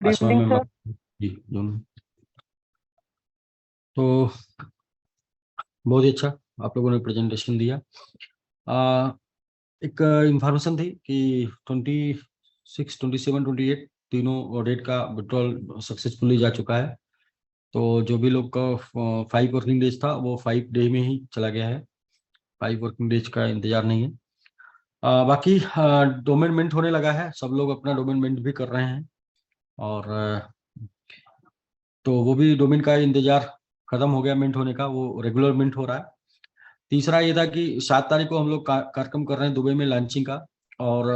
Good आसमा evening ma'am sir. आप जी दोनों। तो बहुत ही अच्छा आप लोगों ने प्रेजेंटेशन दिया। आ, एक इंफॉर्मेशन थी कि 26, 27, 28 तीनों डेट का विड्रॉल सक्सेसफुली जा चुका है। तो जो भी लोग का 5 वर्किंग डेज था वो 5 डे में ही चला गया है। 5 वर्किंग डेज का इंतजार नहीं है। बाकी डोमेन मिंट होने लगा है, सब लोग अपना डोमेन मिंट भी कर रहे हैं। और तो वो भी डोमेन का इंतजार खत्म हो गया मिंट होने का, वो रेगुलर मिंट हो रहा है। तीसरा ये था कि 7 तारीख को हम लोग कार्यक्रम कर रहे हैं दुबई में लॉन्चिंग का। और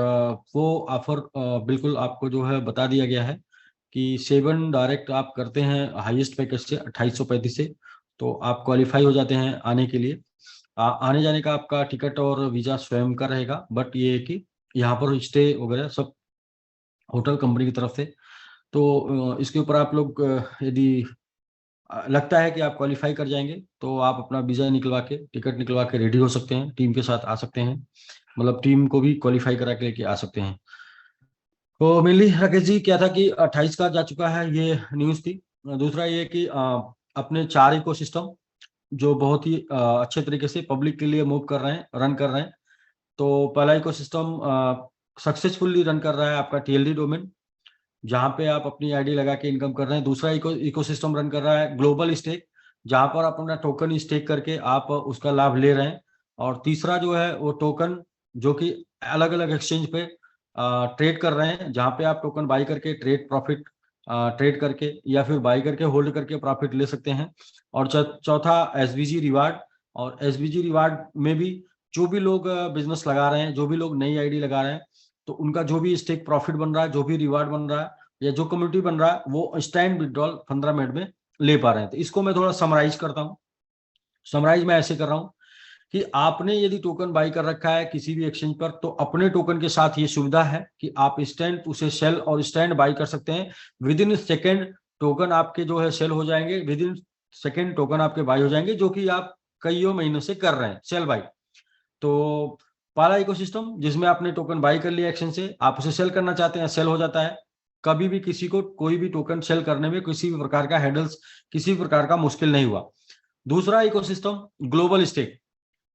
वो ऑफर बिल्कुल आपको जो है बता दिया गया है कि 7 डायरेक्ट आप करते हैं हाईएस्ट पैकेज से 2835 से, तो आप क्वालिफाई हो जाते हैं आने के लिए। आने जाने का आपका टिकट और वीजा स्वयं का रहेगा, बट ये है कि यहाँ पर स्टे वगैरह सब होटल कंपनी की तरफ से। तो इसके ऊपर आप लोग यदि लगता है कि आप क्वालिफाई कर जाएंगे तो आप अपना वीजा निकलवा के टिकट निकलवा के रेडी हो सकते हैं, टीम के साथ आ सकते हैं। मतलब टीम को भी क्वालिफाई करा के लेके आ सकते हैं। तो मेनली राकेश जी क्या था कि 28 का जा चुका है, ये न्यूज़ थी। दूसरा ये कि अपने 4 इकोसिस्टम जो बहुत ही अच्छे तरीके से पब्लिक के लिए मूव कर रहे हैं, रन कर रहे हैं। तो पहला इकोसिस्टम सक्सेसफुली रन कर रहा है आपका टीएलडी डोमेन, जहां पे आप अपनी आईडी लगा के इनकम कर रहे हैं। दूसरा इकोसिस्टम रन कर रहा है ग्लोबल स्टेक, जहां पर आप अपना टोकन स्टेक करके आप उसका लाभ ले रहे हैं। और तीसरा जो है वो टोकन जो कि अलग अलग एक्सचेंज पे ट्रेड कर रहे हैं, जहां पे आप टोकन बाई करके ट्रेड प्रॉफिट ट्रेड करके या फिर बाई करके होल्ड करके प्रॉफिट ले सकते हैं। और चौथा एसबीजी रिवार्ड। और एसबीजी रिवार्ड में भी जो भी लोग बिजनेस लगा रहे हैं, जो भी लोग नई आईडी लगा रहे हैं, तो उनका जो भी स्टेक प्रॉफिट बन रहा है, जो भी रिवार्ड बन रहा है या जो कम्युनिटी बन रहा है, वो स्टैंड विड्रॉल 15 मिनट में ले पा रहे हैं। तो इसको मैं थोड़ा समराइज करता हूँ। समराइज मैं ऐसे कर रहा हूँ कि आपने यदि टोकन बाई कर रखा है किसी भी एक्सचेंज पर, तो अपने टोकन के साथ ये सुविधा है कि आप इंस्टेंट उसे सेल और स्टैंड बाई कर सकते हैं। विद इन सेकेंड टोकन आपके जो है सेल हो जाएंगे, विद इन सेकेंड टोकन आपके बाई हो जाएंगे, जो कि आप कईयों महीनों से कर रहे हैं सेल बाई। तो पहला इकोसिस्टम जिसमें आपने टोकन बाई कर लिया एक्सचेंज से, आप उसे सेल करना चाहते हैं, सेल हो जाता है। कभी भी किसी को कोई भी टोकन सेल करने में किसी भी प्रकार का हैंडल्स, किसी भी प्रकार का मुश्किल नहीं हुआ। दूसरा ecosystem global stake.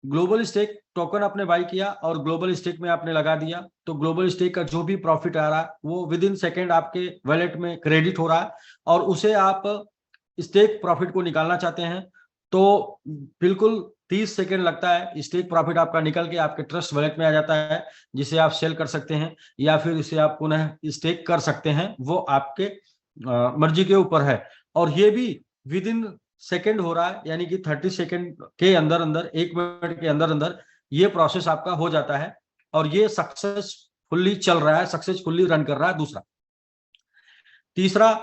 Global stake token आपने बाई किया और ग्लोबल स्टेक में आपने लगा दिया, तो ग्लोबल स्टेक का जो भी प्रॉफिट आ रहा है वो विद इन सेकेंड आपके वॉलेट में क्रेडिट हो रहा है। और उसे आप स्टेक प्रॉफिट को निकालना चाहते हैं तो बिल्कुल 30 सेकेंड लगता है, स्टेक प्रॉफिट आपका निकल के आपके ट्रस्ट वॉलेट में आ जाता है, जिसे आप सेल कर सकते हैं या फिर इसे आप पुनः स्टेक कर सकते हैं, वो आपके मर्जी के ऊपर है। और ये भी विद इन सेकेंड हो रहा है, यानी कि 30 सेकेंड के अंदर अंदर, 1 मिनट के अंदर अंदर ये प्रोसेस आपका हो जाता है। और ये सक्सेसफुली चल रहा है, सक्सेसफुली रन कर रहा है। दूसरा तीसरा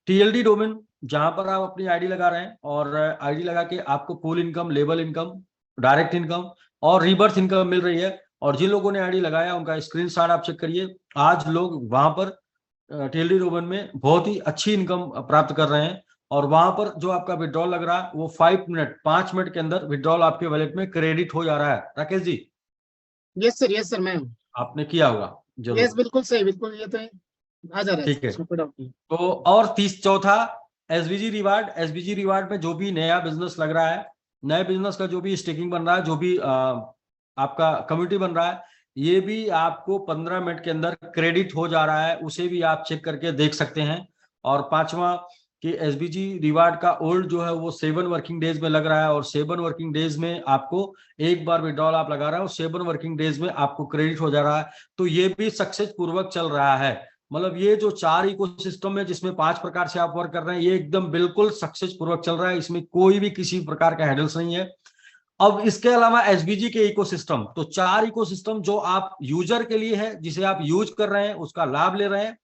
टीएलडी डोमेन, जहां पर आप अपनी आईडी लगा रहे हैं और आईडी लगा के आपको pool income, label income, direct income और रिबर्थ इनकम मिल रही है। और जिन लोगों ने आईडी लगाया उनका स्क्रीनशॉट आप चेक करिए, आज लोग वहां पर टीएलडी डोमेन में बहुत ही अच्छी इनकम प्राप्त कर रहे हैं। और वहां पर जो आपका विड्रॉल लग रहा है वो 5 मिनट के अंदर विड्रॉल आपके वॉलेट में क्रेडिट हो जा रहा है। Rakesh ji yes sir ma'am. आपने किया होगा यस जरूर। बिल्कुल सही, बिल्कुल ये तो आ जा रहा है ठीक सर, है। इसमें कोई डाउट नहीं। तो और चौथा एसबीजी रिवार्ड। एसबीजी रिवार्ड में जो भी नया बिजनेस लग रहा है, नए बिजनेस का जो भी स्टेकिंग बन रहा है, जो भी आपका कम्युनिटी बन रहा है, ये भी आपको 15 मिनट के अंदर क्रेडिट हो जा रहा है, उसे भी आप चेक करके देख सकते हैं। और पांचवा कि एसबीजी रिवार्ड का ओल्ड जो है वो 7 वर्किंग डेज में लग रहा है, और 7 वर्किंग डेज में आपको एक बार विड्रॉल आप लगा रहे हो, 7 वर्किंग डेज में आपको क्रेडिट हो जा रहा है। तो ये भी सक्सेस पूर्वक चल रहा है। मतलब ये जो 4 इकोसिस्टम है जिसमें 5 प्रकार से आप वर्क कर रहे हैं, ये एकदम बिल्कुल सक्सेस पूर्वक चल रहा है, इसमें कोई भी किसी प्रकार का हैंडल्स नहीं है। अब इसके अलावा एसबीजी के इकोसिस्टम, तो 4 इकोसिस्टम जो आप यूजर के लिए है, जिसे आप यूज कर रहे हैं, उसका लाभ ले रहे हैं।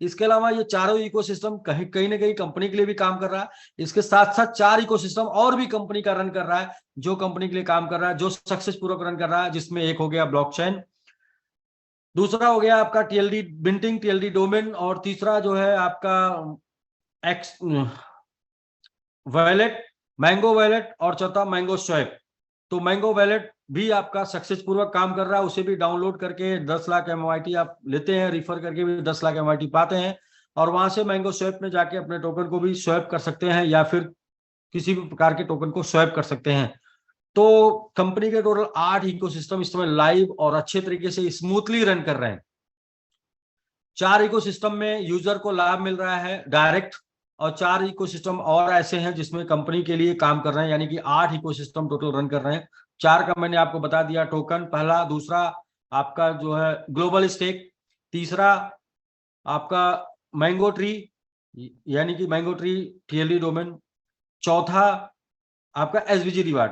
इसके अलावा ये चारों इकोसिस्टम कहीं कहीं ना कहीं कंपनी के लिए भी काम कर रहा है। इसके साथ साथ 4 इकोसिस्टम और भी कंपनी का रन कर रहा है, जो कंपनी के लिए काम कर रहा है, जो सक्सेस पूर्वक रन कर रहा है, जिसमें एक हो गया ब्लॉकचेन, दूसरा हो गया आपका टीएलडी बिंटिंग, टीएलडी डोमेन, और तीसरा जो है आपका एक्स वैलेट, मैंगो वैलेट, और चौथा मैंगो स्वैप। तो मैंगो वैलेट भी आपका सक्सेस पूर्वक काम कर रहा है, उसे भी डाउनलोड करके 10 लाख एमआईटी आप लेते हैं, रिफर करके भी 10 लाख एमआईटी पाते हैं। और वहां से मैंगो स्वैप में जाके अपने टोकन को भी स्वैप कर सकते हैं या फिर किसी भी प्रकार के टोकन को स्वैप कर सकते हैं। तो कंपनी के टोटल 8 इकोसिस्टम इस समय लाइव और अच्छे तरीके से स्मूथली रन कर रहे हैं। 4 इकोसिस्टम में यूजर को लाभ मिल रहा है डायरेक्ट, और 4 इकोसिस्टम और ऐसे हैं जिसमें कंपनी के लिए काम कर रहे हैं, यानी कि 8 इकोसिस्टम टोटल रन कर रहे हैं। 4 का मैंने आपको बता दिया, टोकन पहला, दूसरा आपका जो है ग्लोबल स्टेक, तीसरा आपका मैंगो ट्री यानी कि मैंगो ट्री TLD डोमेन, चौथा आपका SVG रिवार्ड।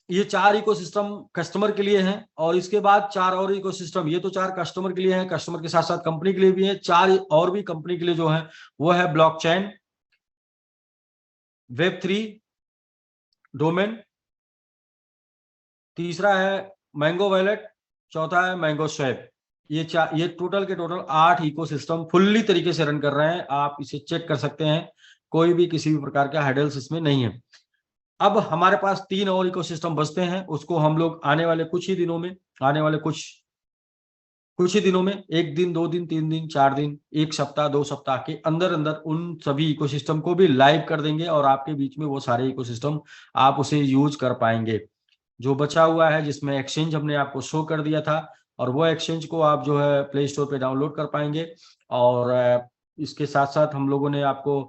ये 4 इकोसिस्टम कस्टमर के लिए हैं, और इसके बाद 4 और इकोसिस्टम, ये तो 4 कस्टमर के लिए हैं, कस्टमर के साथ साथ कंपनी के लिए भी है। 4 और भी कंपनी के लिए जो है वो है ब्लॉकचेन, Web3 डोमेन, तीसरा है मैंगो वैलेट, चौथा है मैंगो स्वैप। ये टोटल के टोटल 8 इकोसिस्टम फुल्ली तरीके से रन कर रहे हैं। आप इसे चेक कर सकते हैं, कोई भी किसी भी प्रकार का हैडल्स इसमें नहीं है। अब हमारे पास 3 और इकोसिस्टम बचते हैं, उसको हम लोग आने वाले कुछ ही दिनों में, आने वाले कुछ ही दिनों में, 1 दिन, 2 दिन, 3 दिन, 4 दिन, 1 सप्ताह, 2 सप्ताह के अंदर अंदर उन सभी इकोसिस्टम को भी लाइव कर देंगे, और आपके बीच में वो सारे इकोसिस्टम आप उसे यूज कर पाएंगे। जो बचा हुआ है, जिसमें एक्सचेंज हमने आपको शो कर दिया था, और वो एक्सचेंज को आप जो है प्ले स्टोर पे डाउनलोड कर पाएंगे। और इसके साथ साथ हम लोगों ने आपको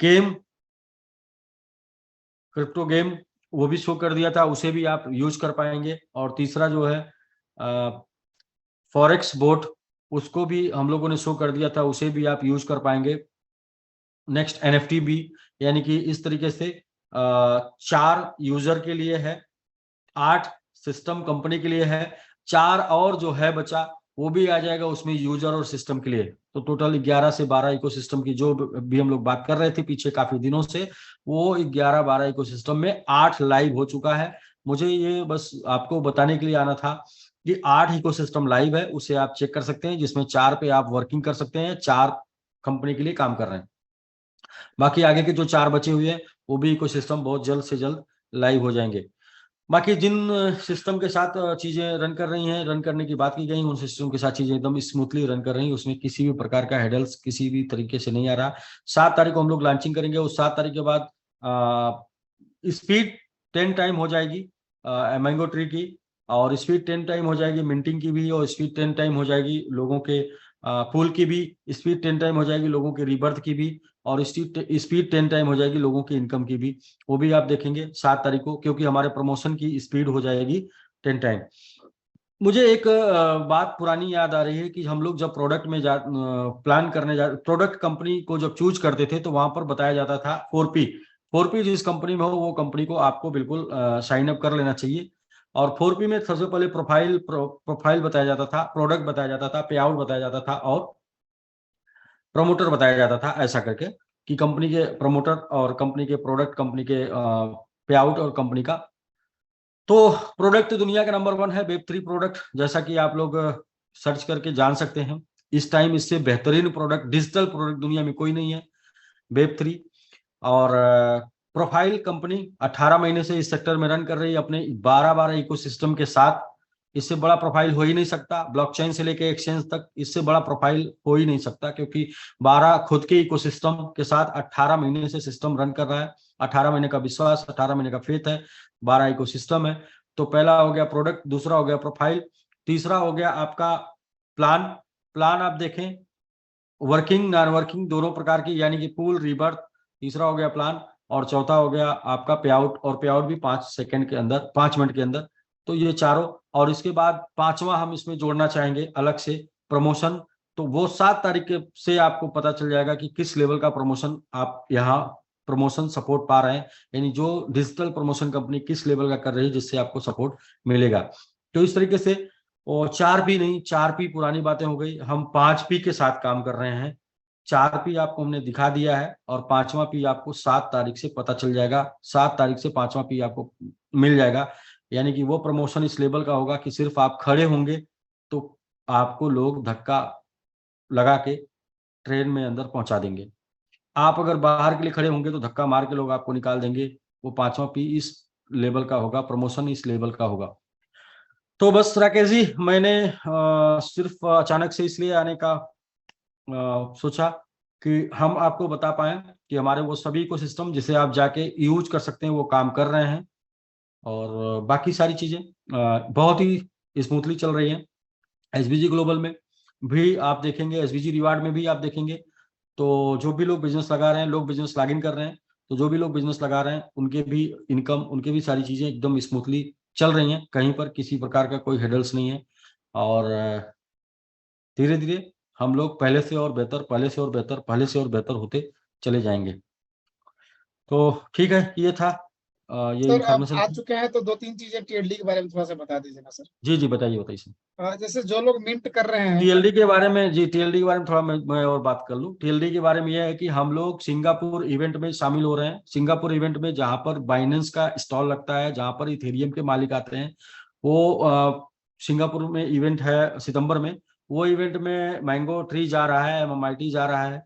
गेम, क्रिप्टो गेम वो भी शो कर दिया था, उसे भी आप यूज कर पाएंगे। और तीसरा जो है फॉरेक्स बोट, उसको भी हम लोगों ने शो कर दिया था, उसे भी आप यूज कर पाएंगे। नेक्स्ट NFT भी, यानी कि इस तरीके से 4 यूजर के लिए है, 8 सिस्टम कंपनी के लिए है, 4 और जो है बचा वो भी आ जाएगा उसमें यूजर और सिस्टम के लिए। तो टोटल 11 से 12 इकोसिस्टम की जो भी हम लोग बात कर रहे थे पीछे काफी दिनों से, वो 11-12 इकोसिस्टम में 8 लाइव हो चुका है। मुझे ये बस आपको बताने के लिए आना था कि 8 इकोसिस्टम लाइव है, उसे आप चेक कर सकते हैं, जिसमें 4 पे आप वर्किंग कर सकते हैं, 4 कंपनी के लिए काम कर रहे हैं। बाकी आगे के जो 4 बचे हुए हैं वो भी इकोसिस्टम बहुत जल्द से जल्द लाइव हो जाएंगे। बाकी जिन सिस्टम के साथ चीजें रन कर रही हैं, रन करने की बात की गई, उन सिस्टम के साथ चीजें एकदम स्मूथली रन कर रही हैं, उसमें किसी भी प्रकार का हेडल्स किसी भी तरीके से नहीं आ रहा। 7 तारीख को हम लोग लॉन्चिंग करेंगे, उस 7 तारीख के बाद स्पीड 10 टाइम हो जाएगी मैंगो ट्री की, और स्पीड 10 टाइम हो जाएगी मिंटिंग की भी, और स्पीड 10 टाइम हो जाएगी लोगों के पूल की भी, स्पीड 10 टाइम हो जाएगी लोगों के रीबर्थ की भी, और स्पीड 10 टाइम हो जाएगी लोगों की इनकम की भी। वो भी आप देखेंगे 7 तारीख को, क्योंकि हमारे प्रमोशन की स्पीड हो जाएगी 10 टाइम। मुझे एक बात पुरानी याद आ रही है कि हम लोग जब प्रोडक्ट में प्लान करने प्रोडक्ट कंपनी को जब चूज करते थे, तो वहां पर बताया जाता था 4P जिस कंपनी में हो वो कंपनी को आपको बिल्कुल साइन अप कर लेना चाहिए। और 4P में सबसे पहले प्रोफाइल बताया जाता था, प्रोडक्ट बताया जाता था, पे आउट बताया जाता था, और प्रमोटर बताया जाता था, ऐसा करके कि कंपनी के प्रमोटर और कंपनी के प्रोडक्ट, कंपनी के पे आउट और कंपनी का। तो प्रोडक्ट दुनिया का नंबर 1 है Web3 प्रोडक्ट, जैसा कि आप लोग सर्च करके जान सकते हैं। इस टाइम इससे बेहतरीन प्रोडक्ट, डिजिटल प्रोडक्ट दुनिया में कोई नहीं है, Web3। और प्रोफाइल कंपनी 18 महीने से इस सेक्टर में रन कर रही है अपने 12 इकोसिस्टम के साथ। इससे बड़ा प्रोफाइल हो ही नहीं सकता, ब्लॉकचेन से लेके एक्सचेंज तक इससे बड़ा प्रोफाइल हो ही नहीं सकता, क्योंकि 12 खुद के इकोसिस्टम के साथ 18 महीने से सिस्टम रन कर रहा है। 18 महीने का विश्वास, 18 महीने का फेथ है, 12 इकोसिस्टम है। तो पहला हो गया प्रोडक्ट, दूसरा हो गया प्रोफाइल, तीसरा हो गया आपका प्लान आप देखें वर्किंग नॉन वर्किंग दोनों प्रकार की, यानी कि पूल रीबर्थ, तीसरा हो गया प्लान, और चौथा हो गया आपका पे आउट, और पे आउट भी 5 सेकंड के अंदर, 5 मिनट के अंदर। तो ये चारों, और इसके बाद 5वां हम इसमें जोड़ना चाहेंगे अलग से, प्रमोशन। तो वो 7 तारीख से आपको पता चल जाएगा कि किस लेवल का प्रमोशन आप यहाँ प्रमोशन सपोर्ट पा रहे हैं, यानी जो डिजिटल प्रमोशन कंपनी किस लेवल का कर रही है जिससे आपको सपोर्ट मिलेगा। तो इस तरीके से, और 4P नहीं, 4P पुरानी बातें हो गई, हम 5P के साथ काम कर रहे हैं। 4P आपको हमने दिखा दिया है, और 5वां P आपको 7 तारीख से पता चल जाएगा। 7 तारीख से 5वां P आपको मिल जाएगा, यानी कि वो प्रमोशन इस लेवल का होगा कि सिर्फ आप खड़े होंगे तो आपको लोग धक्का लगा के ट्रेन में अंदर पहुंचा देंगे। आप अगर बाहर के लिए खड़े होंगे तो धक्का मार के लोग आपको निकाल देंगे। वो 5वां P इस लेवल का होगा, प्रमोशन इस लेवल का होगा। तो बस राकेश जी, मैंने सिर्फ अचानक से इसलिए आने का सोचा कि हम आपको बता पाएं कि हमारे वो सभी इकोसिस्टम जिसे आप जाके यूज कर सकते हैं वो काम कर रहे हैं, और बाकी सारी चीजें बहुत ही स्मूथली चल रही हैं। एसबीजी ग्लोबल में भी आप देखेंगे, एसबीजी रिवार्ड में भी आप देखेंगे, तो जो भी लोग बिजनेस लगा रहे हैं, लोग बिजनेस लॉग इन कर रहे हैं, तो जो भी लोग बिजनेस लगा रहे हैं उनके भी इनकम, उनके भी सारी चीजें एकदम स्मूथली चल रही हैं, कहीं पर किसी प्रकार का कोई हेडल्स नहीं है। और धीरे धीरे हम लोग पहले से और बेहतर, पहले से और बेहतर, पहले से और बेहतर होते चले जाएंगे। तो ठीक है, ये था ये सर अब इंफॉर्मेशन आ थी। चुके हैं तो 2-3 चीजें टीएलडी के बारे में थोड़ा सा बता दीजिए ना सर। जी जी, बताइए बताइए सर। जैसे जो लोग मिंट कर रहे हैं। टीएलडी के बारे में, जी टीएलडी के बारे में थोड़ा मैं और बात कर लूँ। टीएलडी के बारे में यह है कि हम लोग सिंगापुर इवेंट में शामिल हो रहे हैं। सिंगापुर इवेंट में जहां पर बाइनेंस का स्टॉल लगता है, जहां पर इथेरियम के मालिक आते हैं, वो सिंगापुर में इवेंट है सितंबर में। वो इवेंट में मैंगो ट्री जा रहा है, एमएमआईटी जा रहा है,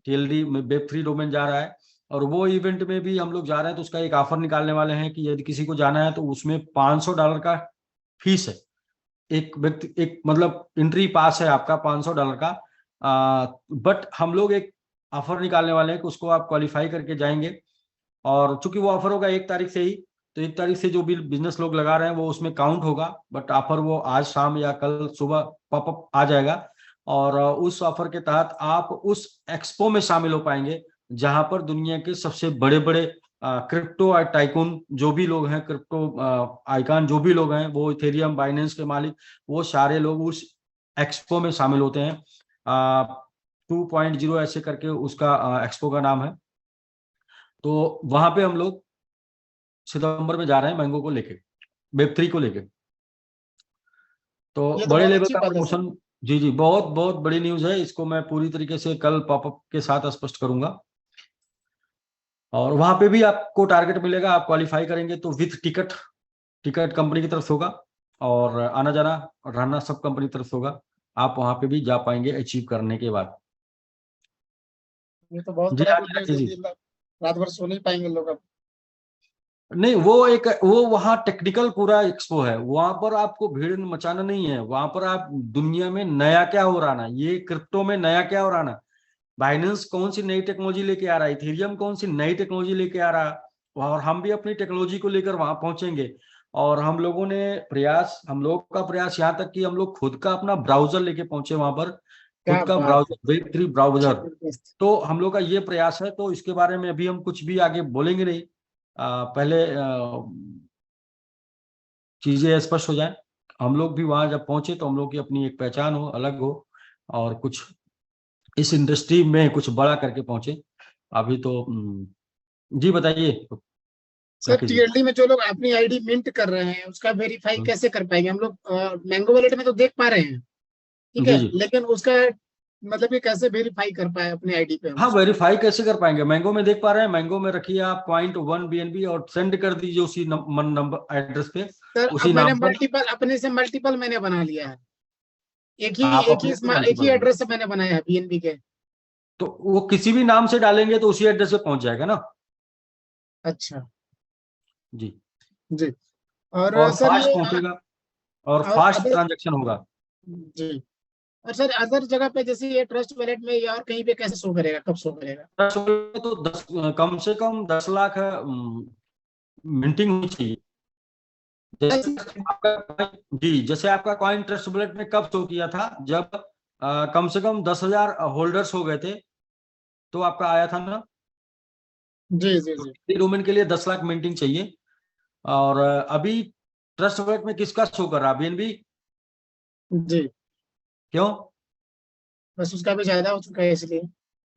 टीएलडी में वेब3 डोमेन जा रहा है, और वो इवेंट में भी हम लोग जा रहे हैं। तो उसका एक ऑफर निकालने वाले हैं कि यदि किसी को जाना है तो उसमें $500 का फीस है। एक व्यक्ति, एक मतलब एंट्री पास है आपका $500 का। बट हम लोग एक ऑफर निकालने वाले हैं कि उसको आप क्वालिफाई करके जाएंगे, और चूंकि वो ऑफर होगा 1 तारीख से ही, तो 1 तारीख से जो भी बिजनेस लोग लगा रहे हैं वो उसमें काउंट होगा। बट ऑफर वो आज शाम या कल सुबह पॉपअप आ जाएगा, और उस ऑफर के तहत आप उस एक्सपो में शामिल हो पाएंगे, जहां पर दुनिया के सबसे बड़े बड़े क्रिप्टो टाइकून जो भी लोग हैं, क्रिप्टो आइकॉन जो भी लोग हैं, वो इथेरियम, बाइनेंस के मालिक, वो सारे लोग उस एक्सपो में शामिल होते हैं। 2.0 ऐसे करके उसका एक्सपो का नाम है। तो वहां पे हम लोग सितंबर में जा रहे हैं मैंगो को लेके, वेब3 को लेके। तो ये तो बड़े बहुत लेवल अच्छी का बात है सर। प्रमोशन। जी जी, बहुत बहुत बड़ी न्यूज है। इसको मैं पूरी तरीके से कल पॉपअप के साथ स्पष्ट करूंगा। और वहां पे भी आपको टारगेट मिलेगा, आप क्वालिफाई करेंगे तो विथ टिकट, टिकट कंपनी की तरफ से होगा, और आना जाना और रहना सब कंपनी की तरफ से होगा। आप वहां पे भी जा पाएंगे अचीव करने के बाद। ये तो बहुत जी बड़ा गुड आगे न्यूज रखिए है जी। कि रात भर सो नहीं पाएंगे लोग अब। नहीं, वो वहाँ टेक्निकल पूरा एक्सपो है। वहां पर आपको भीड़ मचाना नहीं है, वहां पर आप दुनिया में नया क्या हो रहा ना, ये क्रिप्टो में नया क्या हो रहा ना, बाइनेंस कौन सी नई टेक्नोलॉजी लेके आ रहा है, इथेरियम कौन सी नई टेक्नोलॉजी लेके आ रहा है, और हम भी अपनी टेक्नोलॉजी को लेकर वहां पहुंचेंगे। और हम लोगों ने प्रयास, हम लोग का प्रयास यहाँ तक कि हम लोग खुद का अपना ब्राउजर लेके पहंचे वहां पर, क्या खुद का बात है। Browser, Web3 browser. जबरदस्त। तो हम लोग का ये प्रयास है, तो इसके बारे में अभी हम कुछ भी आगे बोलेंगे नहीं। पहले चीजें स्पष्ट हो जाए। हम लोग भी वहां जब पहुंचे तो हम लोग की अपनी एक पहचान हो, अलग हो, और कुछ इस इंडस्ट्री में कुछ बड़ा करके पहुंचे। अभी तो जी बताइए सर लकी जी। टीएलडी में जो लोग अपनी आईडी मिंट कर रहे हैं उसका वेरीफाई हम्म, कैसे कर पाएंगे हम लोग? मैंगो वॉलेट में तो देख पा रहे हैं, ठीक जी है, जी। लेकिन उसका मतलब कि कैसे वेरीफाई कर पाए अपने आईडी पे हम हाँ, उसको? वेरीफाई कैसे कर पाएंगे? मैंगो में देख पा रहे हैं, मैंगो में रखिए आप .1 BNB और सेंड कर दीजिए उसी नंबर एड्रेस पे, सर अब उसी मैंने नाम पर। मल्टीपल, अपने से मल्टीपल मैंने बना लिया है। एक ही आप एक ही अपने से एक ही मल्टीपल बना, एड्रेस से मैंने बनाया है बीएनबी के। तो वो किसी भी नाम से डालेंगे तो उसी एड्रेस पे पहुंच जाएगा ना। अच्छा। जी। जी। और और सर फास्ट ये पहुंचेगा, और और फास्ट अदर, ट्रांजेक्शन होगा। जी, और सर अदर जगह पे जैसे ये ट्रस्ट वॉलेट में या और कहीं पे कैसे शो करेगा, कब शो करेगा? 10 तो 10, कम से कम 10 लाख मिंटिंग होनी चाहिए। जैसे 10 आपका, जी जैसे आपका कॉइन ट्रस्ट वॉलेट में कब शो किया था, जब कम से कम 10,000 होल्डर्स हो गए थे, तो आपका आया था ना। जी जी जी। डोमेन के लिए 10 लाख मिंटिंग चाहिए। और अभी ट्रस्ट वॉलेट में किसका शो कर रहा, बीएनबी? जी, क्यों? बस उसका भी ज्यादा हो चुका है इसलिए।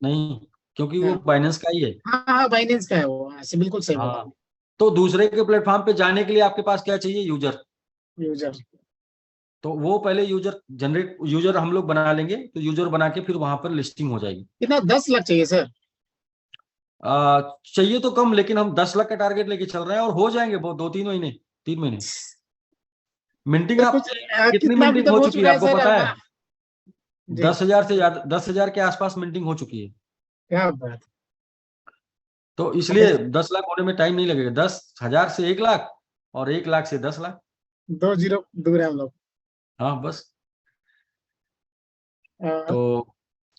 नहीं, क्योंकि वो हाँ बाइनेंस का ही है। हाँ हाँ, बाइनेंस का है वो, हाँ, ऐसे बिल्कुल सही बोला हाँ, तो दूसरे के प्लेटफॉर्म पे जाने के लिए आपके पास क्या चाहिए? यूजर। यूजर। तो वो पहले यूजर जनरेट, यूजर हम लोग बना लेंगे, तो यूजर बना के फिर वहां पर लिस्टिंग हो जाएगी। कितना, 10 लाख चाहिए सर? चाहिए तो कम, लेकिन हम 10 लाख का टारगेट लेके चल रहे हैं, और हो जाएंगे वो 2-3 महीने, 3 महीने। मिंटिंग सर आप, कुछ कितनी कितना अभी मिंटिंग तक हो हो चुकी है चुका है आपको सर? पता है? जी। 10,000 से ज्यादा, 10,000 के आसपास मिंटिंग हो चुकी है। क्या बात। तो अब इसलिए 10 लाख होने में टाइम नहीं लगेगा। 10,000 से 1 लाख, और 1 लाख से 10 लाख। 2 जीरो दूर है हम लोग। हाँ बस। अ, तो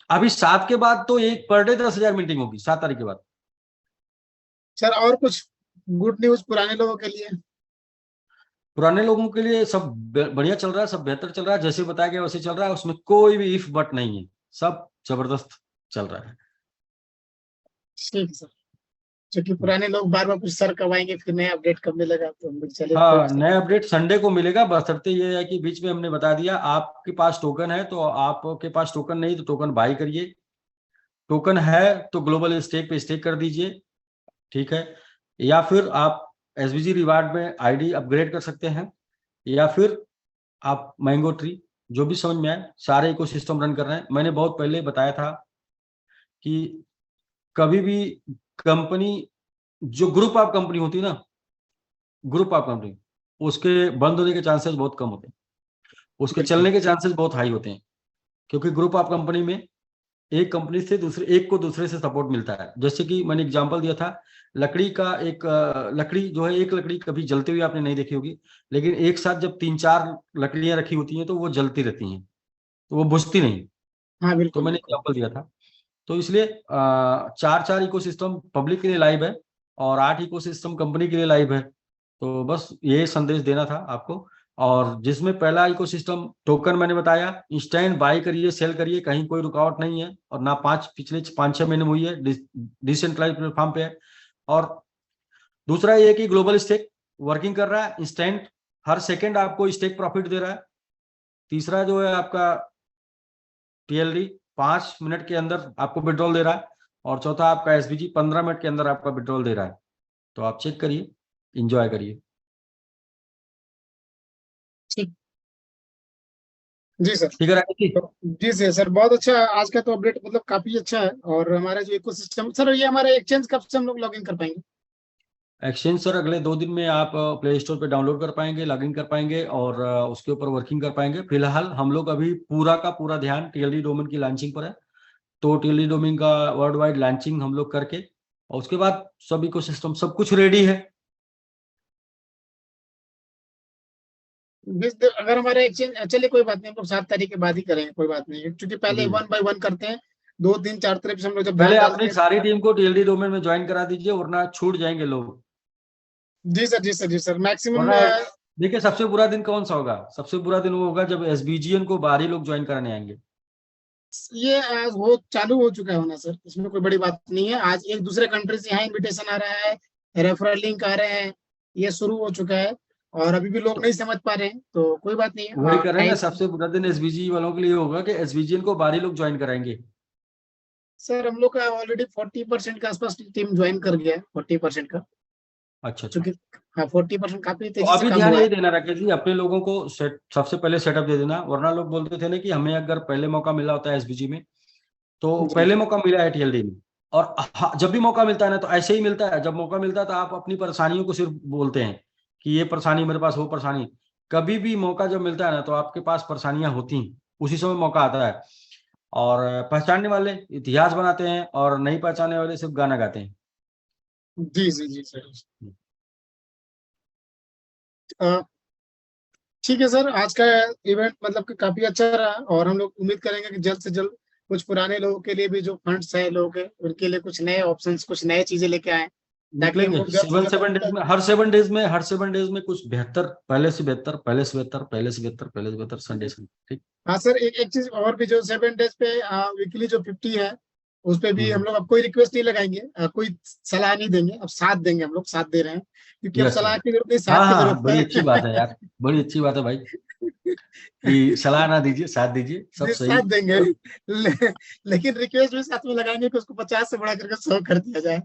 अभी 7 के बाद तो एक पर डे 10,000 मीटिंग होगी 7 तारीख के बाद। सर और कुछ गुड न्यूज पुराने लोगों के लिए? पुराने लोगों के लिए सब बढ़िया चल रहा है, सब बेहतर चल रहा है, जैसे बताया गया वैसे चल रहा है, उसमें कोई भी इफ बट नहीं है, सब जबरदस्त चल रहा है। ठीक है सर, क्योंकि पुराने लोग बार बार कुछ सर कब आएंगे, फिर नया अपडेट कब मिलेगा, तो हम लोग चले कोई हाँ, नया अपडेट संडे को मिलेगा, बशर्ते ये है कि बीच में हमने बता दिया आपके पास टोकन है तो आपके पास टोकन नहीं तो टोकन बाई करिए, टोकन है तो ग्लोबल स्टेक पे स्टेक कर दीजिए, ठीक है, या फिर आप एसबीजी रिवार्ड में आईडी अपग्रेड कर सकते हैं, या फिर आप मैंगो ट्री, जो भी समझ में आए, सारे इकोसिस्टम रन कर रहे हैं। मैंने बहुत पहले बताया था कि कभी भी कंपनी, जो ग्रुप ऑफ कंपनी होती है ना, ग्रुप ऑफ कंपनी, उसके बंद होने के चांसेस बहुत कम होते हैं, उसके चलने के चांसेस बहुत हाई होते हैं, क्योंकि ग्रुप ऑफ कंपनी में एक कंपनी से दूसरे, एक को दूसरे से सपोर्ट मिलता है। जैसे कि मैंने एग्जांपल दिया था, लकड़ी का एक लकड़ी जो है, एक लकड़ी कभी जलते हुए आपने नहीं देखी होगी, लेकिन एक साथ जब 3-4 लकड़ियां रखी होती हैं तो वो जलती रहती हैं, तो वो बुझती नहीं। हाँ तो बिल्कुल मैंने बिल्कुल। एग्जांपल दिया था। तो इसलिए 4-4 इकोसिस्टम पब्लिक के लिए लाइव है और 8 इकोसिस्टम कंपनी के लिए लाइव है। तो बस ये संदेश देना था आपको। और जिसमें पहला इकोसिस्टम टोकन मैंने बताया, इंस्टेंट बाई करिए, सेल करिए, कहीं कोई रुकावट नहीं है, और ना पिछले 5-6 महीने में हुई है, डिसेंट्रलाइज प्लेटफॉर्म पे है। और दूसरा ये कि ग्लोबल स्टेक वर्किंग कर रहा है, इंस्टेंट हर सेकेंड आपको स्टेक प्रॉफिट दे रहा है। तीसरा जो है आपका टीएलडी 5 मिनट के अंदर आपको विड्रॉल दे रहा है, और चौथा आपका एसबीजी 15 मिनट के अंदर आपका विड्रॉल दे रहा है। तो आप चेक करिए, इंजॉय करिए। ठीक। जी सर। ठीक है राकेश जी। तो जी सर, बहुत अच्छा आज का तो अपडेट, मतलब काफी अच्छा है। और हमारा जो इकोसिस्टम सर, ये हमारा एक्सचेंज कब से हम लोग लॉग इन कर पाएंगे? एक्सचेंज सर अगले 2 दिन में आप प्ले स्टोर पे डाउनलोड कर पाएंगे, लॉगिन कर पाएंगे, और उसके ऊपर वर्किंग कर पाएंगे। फिलहाल हम लोग अभी पूरा का पूरा ध्यान टीएलडी डोमेन की लॉन्चिंग पर है। तो टीएलडी डोमेन का वर्ल्ड वाइड लॉन्चिंग हम लोग करके, और उसके बाद सब इकोसिस्टम सब कुछ रेडी है। अगर हमारा एक्सचेंज, चलिए कोई बात नहीं, हम लोग 7 तारीख के बाद ही करेंगे, कोई बात नहीं है, क्योंकि पहले जी, 1 बाय 1 करते हैं, 2 3 4 तरफ से हम लोग जब पहले ध्यान डालते अपनी हैं। सारी टीम को टीएलडी डोमेन में ज्वाइन करा दीजिए, वरना छूट जाएंगे लोग। जी सर, जी सर, जी सर, मैक्सिमम। वरना देखिए, सबसे बुरा दिन कौन सा होगा? सबसे बुरा दिन वो होगा जब एसबीजीएन को बाहरी लोग ज्वाइन कराने आएंगे। ये आज हो चालू हो चुका है होना सर, इसमें कोई बड़ी बात नहीं है। आज एक दूसरे कंट्री से यहाँ इनविटेशन आ रहा है, रेफरल लिंक आ रहे हैं, ये शुरू हो चुका है। और अभी भी लोग तो नहीं समझ पा रहे हैं, तो कोई बात नहीं वही है, कर रहे हैं ना, टाइम। सबसे बुरा दिन एसबीजी वालों के लिए होगा कि एसबीजीएन को बाहरी लोग ज्वाइन कराएंगे। सर हम लोग का ऑलरेडी 40% के आसपास टीम ज्वाइन कर गया है, 40% का, अच्छा अच्छा। चूंकि हाँ 40% काफी तो तेजी से अभी कम ध्यान हुआ है। यही देना राकेश जी, अपने लोगों को सबसे पहले सेटअप दे देना। वरना लोग बोलते थे ना कि हमें अगर पहले मौका मिला होता है एसबीजी में, तो जी पहले मौका मिला है टीएलडी में। और जब भी मौका मिलता है ना, तो ऐसे ही मिलता है। जब मौका मिलता है तो आप अपनी परेशानियों को सिर्फ बोलते हैं कि ये परेशानी मेरे पास, वो परेशानी। कभी भी मौका जब मिलता है ना, तो आपके पास परेशानियां होती हैं, उसी समय मौका आता है। और पहचानने वाले इतिहास बनाते हैं, और नहीं पहचानने वाले सिर्फ गाना गाते हैं। जी जी जी सर। अ, ठीक है सर, आज का इवेंट मतलब कि काफी अच्छा रहा, और हम लोग उम्मीद करेंगे कि जल्द से जल्द कुछ पुराने लोगों के लिए भी, जो फंड्स है लोगों के, उनके लिए कुछ नए ऑप्शंस, कुछ नए चीजें लेके आए, ताकि निकलेंगे हमको जल्द से 7 7 डेज जल्द। में, हर 7 डेज में, हर 7 डेज में कुछ बेहतर, पहले से बेहतर, पहले से बेहतर, पहले से बेहतर, पहले से बेहतर संडे से। ठीक। हाँ सर, एक चीज और भी, जो 7 डेज पे वीकली जो 50 है, उस पे भी हम हम्म। लोग अब कोई रिक्वेस्ट नहीं लगाएंगे, कोई सलाह नहीं देंगे, अब साथ देंगे, हम लोग साथ दे रहे हैं, क्योंकि अब यस सलाह सर। की जरूरत नहीं, हाँ साथ की हाँ, जरूरत बड़ी अच्छी बात है है। यार, बड़ी अच्छी बात है भाई, कि सलाह ना दीजिए, साथ दीजिए, सब जी सही। साथ देंगे, लेकिन रिक्वेस्ट भी साथ में लगाएंगे कि उसको 50 से बढ़ा करके 100 कर दिया जाए,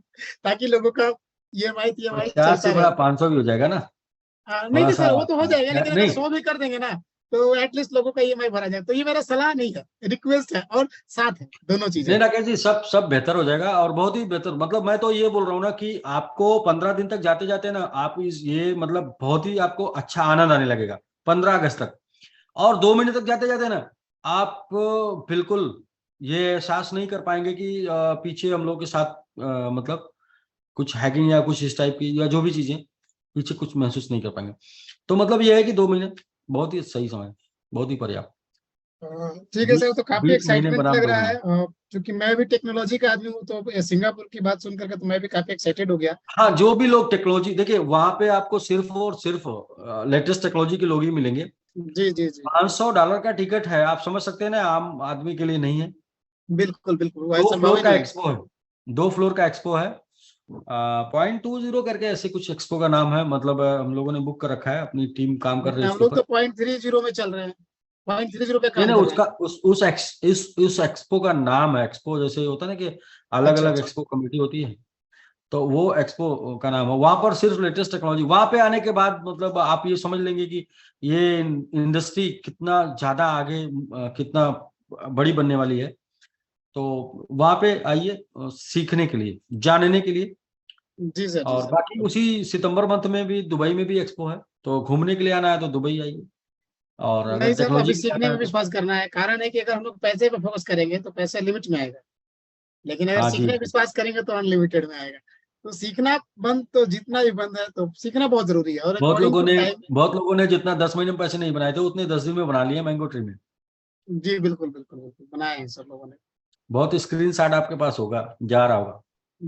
ताकि लोगों का ई एम आई 50 चलता से रहे। बड़ा 500 भी हो जाएगा ना, नहीं थोड़ा नहीं सा। सर, वो तो हो जाएगा, लेकिन अगर नहीं, 100 भी कर देंगे ना, तो एटलीस्ट लोगों का ई एम आई भरा जाए। तो ये मेरा सलाह नहीं है, रिक्वेस्ट है, और साथ है, दोनों चीजें नहीं हैं। राकेश जी, सब सब बेहतर हो जाएगा, और बहुत ही बेहतर। मतलब मैं तो ये बोल रहा हूँ ना कि आपको 15 दिन तक जाते जाते ना, आप इस ये मतलब बहुत ही आपको अच्छा आनंद आने लगेगा 15 अगस्त तक। और 2 महीने तक जाते जाते ना, आप बिल्कुल ये एहसास नहीं कर पाएंगे कि पीछे हम लोग के साथ मतलब कुछ हैकिंग या कुछ इस टाइप की, या जो भी चीजें, पीछे कुछ महसूस नहीं कर पाएंगे। तो मतलब ये है कि 2 महीने बहुत ही सही समय है, बहुत ही पर्याप्त। ठीक है सर, तो काफी 20 महीने एक्साइटमेंट बना लग रहा दोगे। है, क्योंकि मैं भी टेक्नोलॉजी का आदमी हूँ, तो सिंगापुर की बात सुन करके तो मैं भी काफी एक्साइटेड हो गया। हाँ, जो भी लोग टेक्नोलॉजी, देखिए वहां पे आपको सिर्फ और सिर्फ लेटेस्ट टेक्नोलॉजी के लोग ही मिलेंगे। जी जी जी। $500 का टिकट है, आप समझ सकते हैं ना, आम आदमी के लिए नहीं है। बिल्कुल बिल्कुल, वो दो संभव फ्लोर ही का नहीं है। एक्सपो है, 2 फ्लोर का एक्सपो है। 0.20 करके ऐसे कुछ एक्सपो का नाम है, मतलब हम लोगों ने बुक कर रखा है, अपनी टीम काम कर रही है हम उसके लोग ऊपर। तो 0.30 में चल रहे हैं, 0.30 पे नहीं काम नहीं, कर रहे उसका हैं। उस एक्सपो का नाम है एक्सपो, जैसे होता है ना कि अलग अच्छा अलग अच्छा। एक्सपो कमेटी होती है, तो वो एक्सपो का नाम है। वहां पर सिर्फ लेटेस्ट टेक्नोलॉजी, वहां पे आने के बाद मतलब आप ये समझ लेंगे कि ये इंडस्ट्री कितना ज्यादा आगे, कितना बड़ी बनने वाली है। तो वहां पे आइए सीखने के लिए, जानने के लिए। जी सर, जी और सर। बाकी उसी सितंबर मंथ में भी दुबई में भी एक्सपो है, तो घूमने के लिए आना है तो दुबई आइए, और नहीं अगर सर, टेक्नोलॉजी अभी के लिए सीखने आना में है तो। विश्वास करना है। कारण है कि अगर हम लोग पैसे पे फोकस करेंगे तो पैसा लिमिट में आएगा, लेकिन अगर हाँ जी सीखने में जी। विश्वास करेंगे तो अनलिमिटेड में आएगा। तो सीखना बंद, तो जितना भी बंद है, तो सीखना बहुत जरूरी है, और बहुत अकॉर्डिंग लोगों टू ने टाइम। बहुत लोगों ने जितना 10 महीने में पैसे नहीं बनाए थे, उतने 10 दिन में बना लिए मैंगो ट्री में। जी बिल्कुल बिल्कुल बिल्कुल, बनाए हैं सब लोगों ने। बहुत स्क्रीन शॉट आपके पास होगा, जा रहा होगा।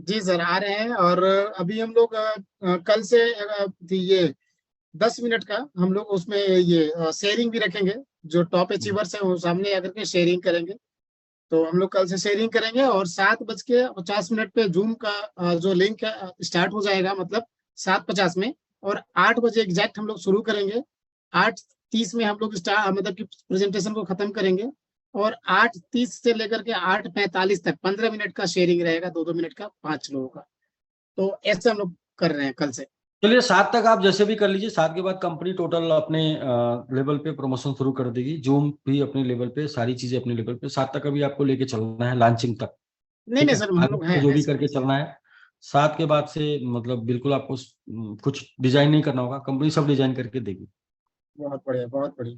जी सर, आ रहे हैं। और अभी हम लोग कल से ये 10 मिनट का हम लोग उसमें ये शेयरिंग भी रखेंगे। जो टॉप अचीवर्स हैं वो सामने आकर के शेयरिंग करेंगे। तो हम लोग कल से शेयरिंग करेंगे, और 7:50 पे जूम का जो लिंक है स्टार्ट हो जाएगा, मतलब 7:50 में। और 8 बजे एग्जैक्ट हम लोग शुरू करेंगे। 8:30 में हम लोग स्टार्ट, मतलब कि प्रेजेंटेशन को खत्म करेंगे। और 8:30 से लेकर के 8:45 तक 15 मिनट का शेयरिंग रहेगा, 2-2 मिनट का, 5 लोगों का। तो ऐसे हम लोग कर रहे हैं कल से। चलिए 7 तक आप जैसे भी कर लीजिए, 7 के बाद कंपनी टोटल अपने लेवल पे प्रमोशन शुरू कर देगी, जूम भी अपने लेवल पे, सारी चीजें अपने लेवल पे। 7 तक अभी आपको लेके चलना है लॉन्चिंग तक। नहीं ठीक नहीं है, सर, हम आगे लोग आपको जो हैं भी सर। करके चलना है। 7 के बाद से मतलब बिल्कुल आपको कुछ डिजाइन नहीं करना होगा, कंपनी सब डिजाइन करके देगी। बहुत बढ़िया, बहुत बढ़िया।